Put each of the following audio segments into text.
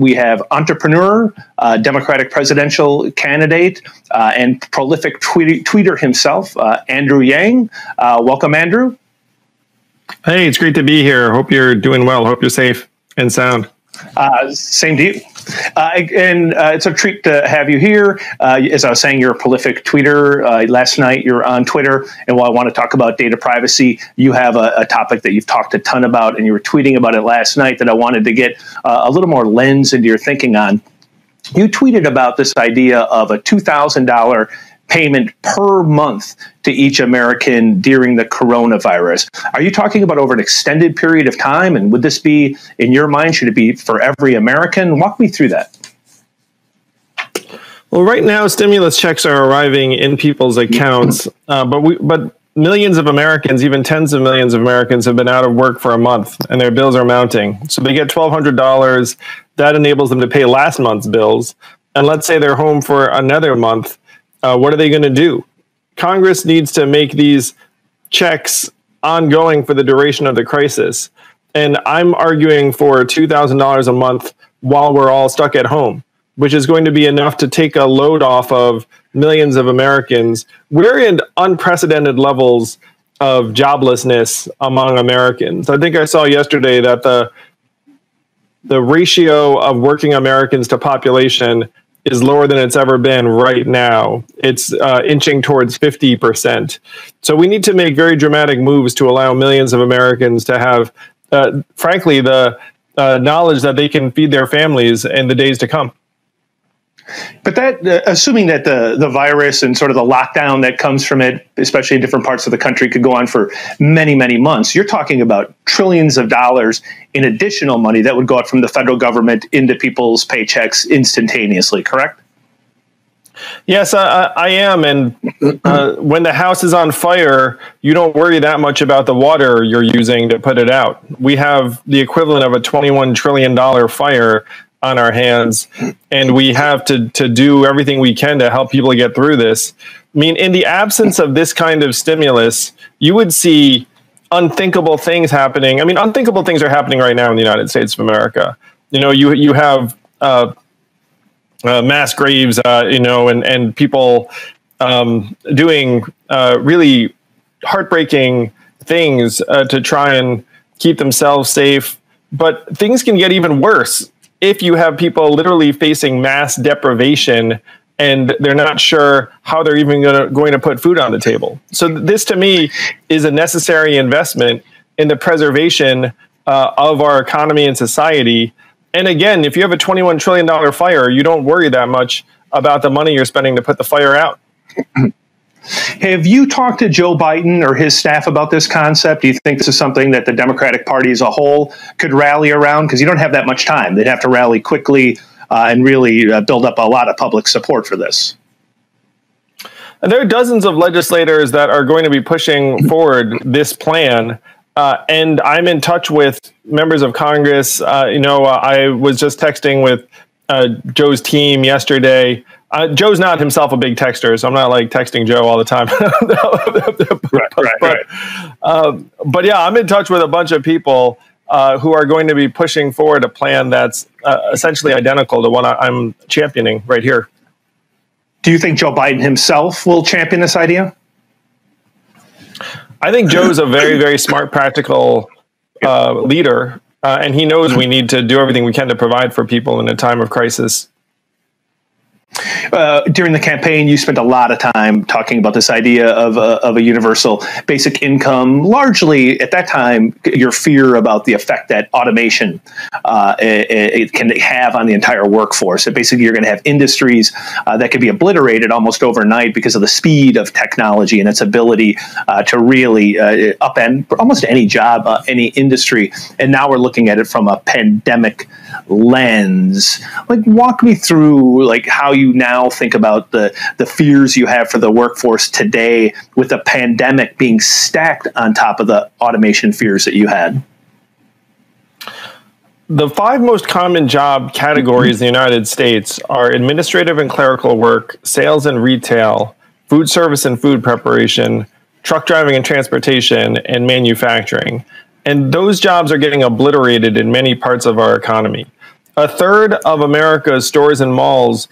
we have entrepreneur, Democratic presidential candidate, and prolific tweeter himself, Andrew Yang. Welcome, Andrew. Hey, it's great to be here. Hope you're doing well. Hope you're safe and sound. Same to you. And it's a treat to have you here. As I was saying, you're a prolific tweeter. Last night, you're on Twitter. And while I want to talk about data privacy, you have a topic that you've talked a ton about, and you were tweeting about it last night that I wanted to get a little more lens into your thinking on. You tweeted about this idea of a $2,000 payment per month to each American during the coronavirus. Are you talking about over an extended period of time? And would this be, in your mind, should it be for every American? Walk me through that. Well, right now, stimulus checks are arriving in people's accounts, but millions of Americans, even tens of millions of Americans, have been out of work for a month, and their bills are mounting. So they get $1,200. That enables them to pay last month's bills. And let's say they're home for another month. What are they going to do? Congress needs to make these checks ongoing for the duration of the crisis. And I'm arguing for $2,000 a month while we're all stuck at home, which is going to be enough to take a load off of millions of Americans. We're in unprecedented levels of joblessness among Americans. I think I saw yesterday that the ratio of working Americans to population is lower than it's ever been right now. It's inching towards 50%. So we need to make very dramatic moves to allow millions of Americans to have, frankly, the knowledge that they can feed their families in the days to come. But that, assuming that the virus and sort of the lockdown that comes from it, especially in different parts of the country, could go on for many, many months, you're talking about trillions of dollars in additional money that would go out from the federal government into people's paychecks instantaneously, correct? Yes, I am. And when the house is on fire, you don't worry that much about the water you're using to put it out. We have the equivalent of a $21 trillion fire on our hands, and we have to do everything we can to help people get through this. I mean, in the absence of this kind of stimulus, you would see unthinkable things happening. I mean, unthinkable things are happening right now in the United States of America. You know, you have mass graves, and people doing really heartbreaking things to try and keep themselves safe. But things can get even worse if you have people literally facing mass deprivation and they're not sure how they're even going to put food on the table. So this, to me, is a necessary investment in the preservation of our economy and society. And again, if you have a $21 trillion fire, you don't worry that much about the money you're spending to put the fire out. Have you talked to Joe Biden or his staff about this concept? Do you think this is something that the Democratic Party as a whole could rally around? Because you don't have that much time. They'd have to rally quickly and really build up a lot of public support for this. And there are dozens of legislators that are going to be pushing forward this plan. And I'm in touch with members of Congress. I was just texting with Joe's team yesterday. Joe's not himself a big texter, so I'm not like texting Joe all the time. But yeah, I'm in touch with a bunch of people who are going to be pushing forward a plan that's essentially identical to what I'm championing right here. Do you think Joe Biden himself will champion this idea? I think Joe's a very, very smart, practical leader, and he knows we need to do everything we can to provide for people in a time of crisis. During the campaign, you spent a lot of time talking about this idea of a universal basic income, largely at that time, your fear about the effect that automation it can have on the entire workforce. So basically, you're going to have industries that could be obliterated almost overnight because of the speed of technology and its ability to really upend almost any job, any industry. And now we're looking at it from a pandemic lens. Like, walk me through like how you now think about the fears you have for the workforce today with a pandemic being stacked on top of the automation fears that you had. The 5 most common job categories in the United States are administrative and clerical work, sales and retail, food service and food preparation, truck driving and transportation, and manufacturing. And those jobs are getting obliterated in many parts of our economy. A third of America's stores and malls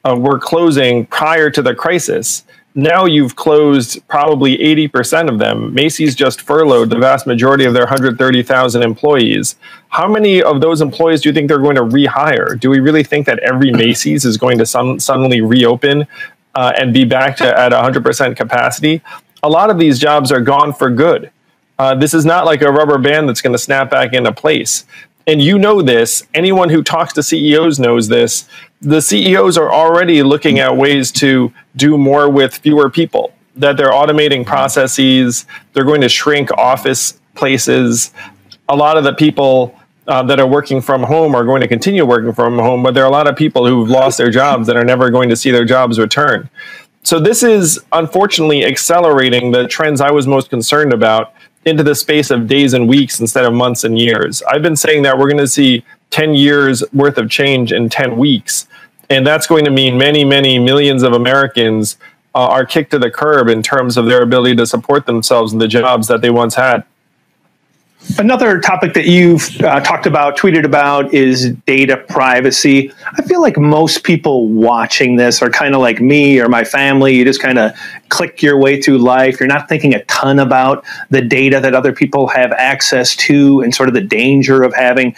were closing prior to the crisis. Now you've closed probably 80% of them. Macy's just furloughed the vast majority of their 130,000 employees. How many of those employees do you think they're going to rehire? Do we really think that every Macy's is going to suddenly reopen and be back to at 100% capacity? A lot of these jobs are gone for good. This is not like a rubber band that's going to snap back into place. And you know this. Anyone who talks to CEOs knows this. The CEOs are already looking at ways to do more with fewer people, that they're automating processes. They're going to shrink office places. A lot of the people that are working from home are going to continue working from home, but there are a lot of people who've lost their jobs that are never going to see their jobs return. So this is unfortunately accelerating the trends I was most concerned about into the space of days and weeks instead of months and years. I've been saying that we're going to see 10 years worth of change in 10 weeks. And that's going to mean many, many millions of Americans are kicked to the curb in terms of their ability to support themselves in the jobs that they once had. Another topic that you've talked about, tweeted about, is data privacy. I feel like most people watching this are kind of like me or my family. You just kind of click your way through life. You're not thinking a ton about the data that other people have access to and sort of the danger of having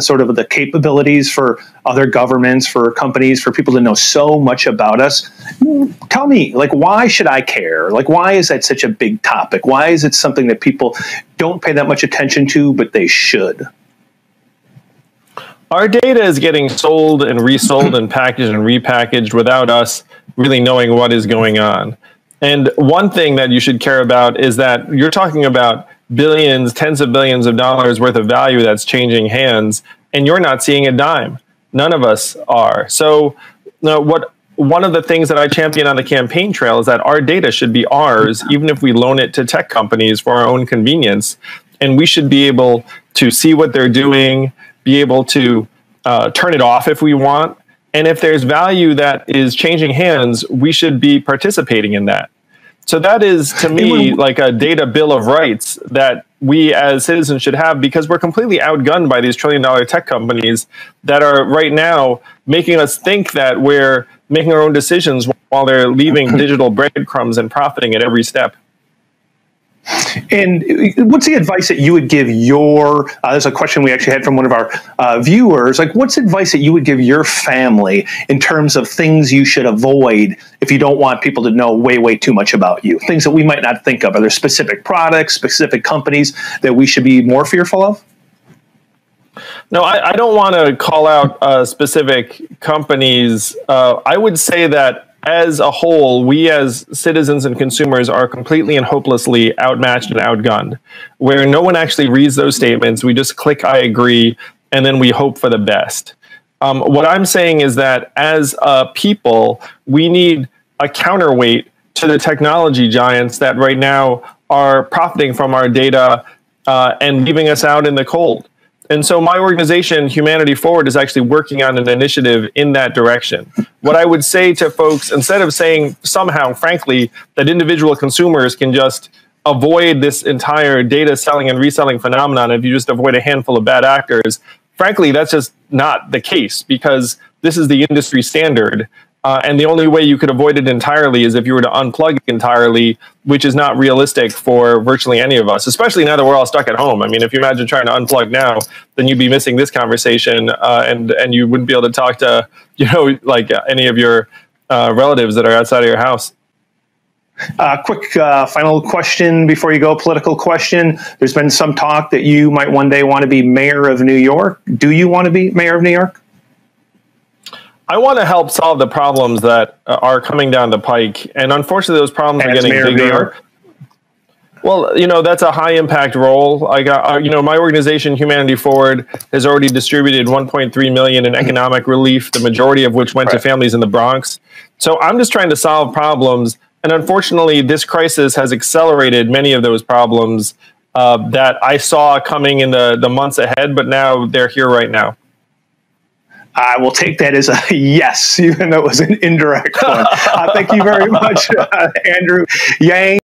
sort of the capabilities for other governments, for companies, for people to know so much about us. Tell me, like, why should I care? Like, why is that such a big topic? Why is it something that people don't pay that much attention to, but they should? Our data is getting sold and resold and packaged and repackaged without us really knowing what is going on. And one thing that you should care about is that you're talking about billions, tens of billions of dollars worth of value that's changing hands, and you're not seeing a dime. None of us are. So one of the things that I champion on the campaign trail is that our data should be ours, even if we loan it to tech companies for our own convenience. And we should be able to see what they're doing, be able to turn it off if we want. And if there's value that is changing hands, we should be participating in that. So that is, to me, like a data bill of rights that we as citizens should have, because we're completely outgunned by these trillion-dollar tech companies that are right now making us think that we're making our own decisions while they're leaving digital breadcrumbs and profiting at every step. And what's the advice that you would give your, there's a question we actually had from one of our viewers, like what's advice that you would give your family in terms of things you should avoid if you don't want people to know way, way too much about you? Things that we might not think of. Are there specific products, specific companies that we should be more fearful of? No, I don't want to call out specific companies. I would say that as a whole, we as citizens and consumers are completely and hopelessly outmatched and outgunned, where no one actually reads those statements. We just click I agree, and then we hope for the best. What I'm saying is that as a people, we need a counterweight to the technology giants that right now are profiting from our data and leaving us out in the cold. And so my organization, Humanity Forward, is actually working on an initiative in that direction. What I would say to folks, instead of saying somehow, frankly, that individual consumers can just avoid this entire data selling and reselling phenomenon if you just avoid a handful of bad actors, frankly, that's just not the case, because this is the industry standard. And the only way you could avoid it entirely is if you were to unplug it entirely, which is not realistic for virtually any of us, especially now that we're all stuck at home. I mean, if you imagine trying to unplug now, then you'd be missing this conversation, and you wouldn't be able to talk to, like any of your relatives that are outside of your house. Quick final question before you go, political question. There's been some talk that you might one day want to be mayor of New York. Do you want to be mayor of New York? I want to help solve the problems that are coming down the pike, and unfortunately, those problems are getting bigger. Well, that's a high impact role. I got, my organization, Humanity Forward, has already distributed 1.3 million in economic relief, the majority of which went to families in the Bronx. So I'm just trying to solve problems, and unfortunately, this crisis has accelerated many of those problems that I saw coming in the months ahead, but now they're here right now. I will take that as a yes, even though it was an indirect one. Thank you very much, Andrew Yang.